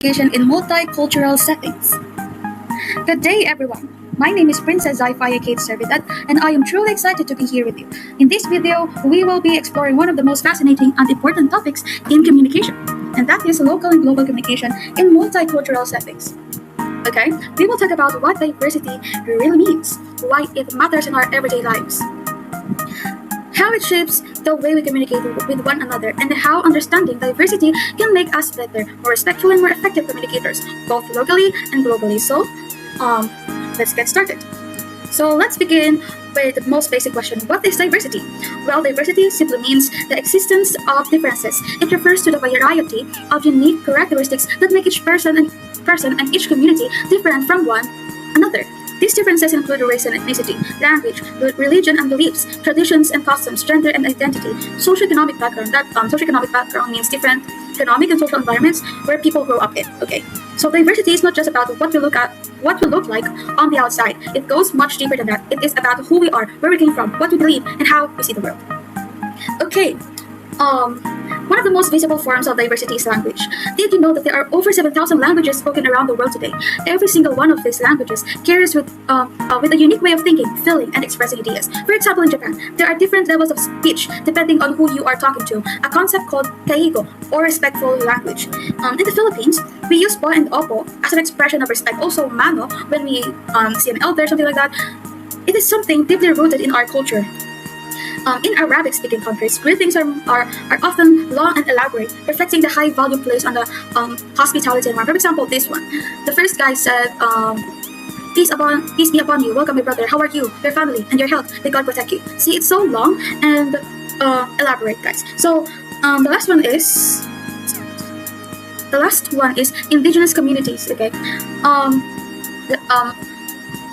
communication in multicultural settings. Good day, everyone. My name is Princess Zaifaya Kate Servitat, and I am truly excited to be here with you. In this video, we will be exploring one of the most fascinating and important topics in communication, and that is local and global communication in multicultural settings. Okay, we will talk about what diversity really means, why it matters in our everyday lives, how it shapes the way we communicate with one another, and how understanding diversity can make us better, more respectful, and more effective communicators, both locally and globally. So, let's get started. So let's begin with the most basic question. What is diversity? Well, diversity simply means the existence of differences. It refers to the variety of unique characteristics that make each person and each community different from one another. These differences include race and ethnicity, language, religion and beliefs, traditions and customs, gender and identity, socioeconomic background. Socioeconomic background means different economic and social environments where people grow up in. Okay, so diversity is not just about what we look like on the outside. It goes much deeper than that. It is about who we are, where we came from, what we believe, and how we see the world. Okay, one of the most visible forms of diversity is language. Did you know that there are over 7,000 languages spoken around the world today? Every single one of these languages carries with a unique way of thinking, feeling, and expressing ideas. For example, in Japan, there are different levels of speech depending on who you are talking to, a concept called keigo, or respectful language. In the Philippines, we use po and opo as an expression of respect. Also, mano, when we see an elder, something like that. It is something deeply rooted in our culture. In Arabic-speaking countries, greetings are often long and elaborate, reflecting the high value placed on the hospitality and warmth. For example, this one. The first guy said, peace be upon you. Welcome, my brother. How are you, your family, and your health? May God protect you. See, it's so long and elaborate, guys. So the last one is indigenous communities. Okay.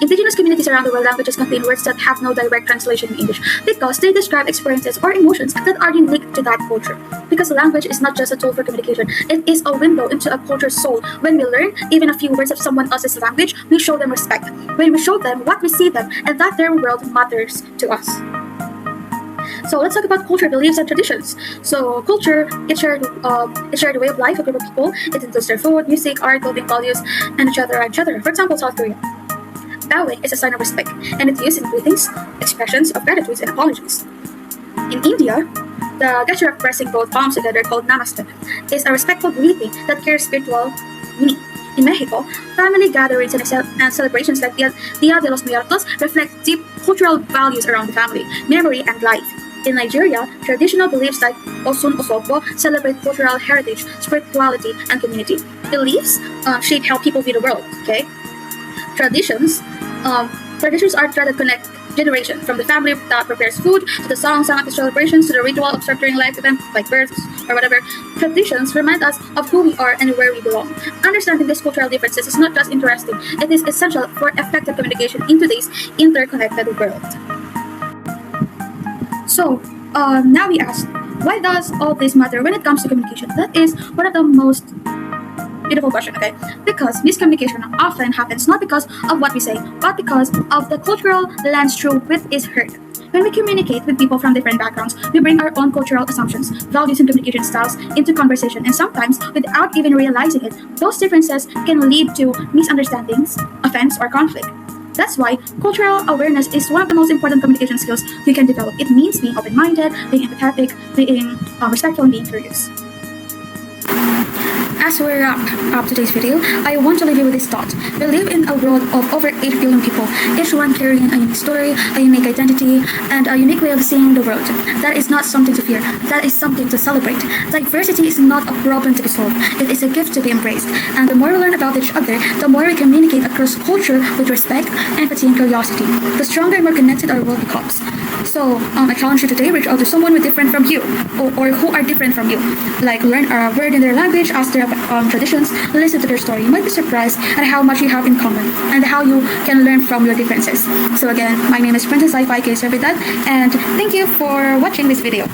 Indigenous communities around the world languages contain words that have no direct translation in English because they describe experiences or emotions that are unique to that culture. Because language is not just a tool for communication, it is a window into a culture's soul. When we learn even a few words of someone else's language, we show them respect. When we show them what we see them and that their world matters to us. So let's talk about culture, beliefs, and traditions. So culture, it's shared way of life of a group of people. It includes their food, music, art, clothing, values, and each other. For example, South Korea. Bowing is a sign of respect, and it's used in greetings, expressions of gratitude, and apologies. In India, the gesture of pressing both palms together, called namaste, is a respectful greeting that carries spiritual meaning. In Mexico, family gatherings and celebrations like Dia de los Muertos reflect deep cultural values around the family, memory, and life. In Nigeria, traditional beliefs like Osun Osogbo celebrate cultural heritage, spirituality, and community. Beliefs shape how people view the world. Okay. Traditions are thread that connect generation, from the family that prepares food to the songs sung at the celebrations to the ritual observed during life events like births or whatever. Traditions remind us of who we are and where we belong. Understanding these cultural differences is not just interesting, it is essential for effective communication in today's interconnected world. So, now we ask, why does all this matter when it comes to communication? That is one of the most beautiful question, okay? Because miscommunication often happens not because of what we say, but because of the cultural lens through which is heard. When we communicate with people from different backgrounds, we bring our own cultural assumptions, values, and communication styles into conversation, and sometimes, without even realizing it, those differences can lead to misunderstandings, offense, or conflict. That's why cultural awareness is one of the most important communication skills you can develop. It means being open-minded, being empathetic, being respectful, and being curious. As we wrap up today's video, I want to leave you with this thought. We live in a world of over 8 billion people, each one carrying a unique story, a unique identity, and a unique way of seeing the world. That is not something to fear, that is something to celebrate. Diversity is not a problem to be solved, it is a gift to be embraced. And the more we learn about each other, the more we communicate across culture with respect, empathy, and curiosity, the stronger and more connected our world becomes. So, I challenge you today, reach out to someone who different from you, or who are different from you. Like, learn a word in their language, ask their traditions, listen to their story. You might be surprised at how much you have in common, and how you can learn from your differences. So again, my name is Princess Zaifaya Kate Servitat, and thank you for watching this video.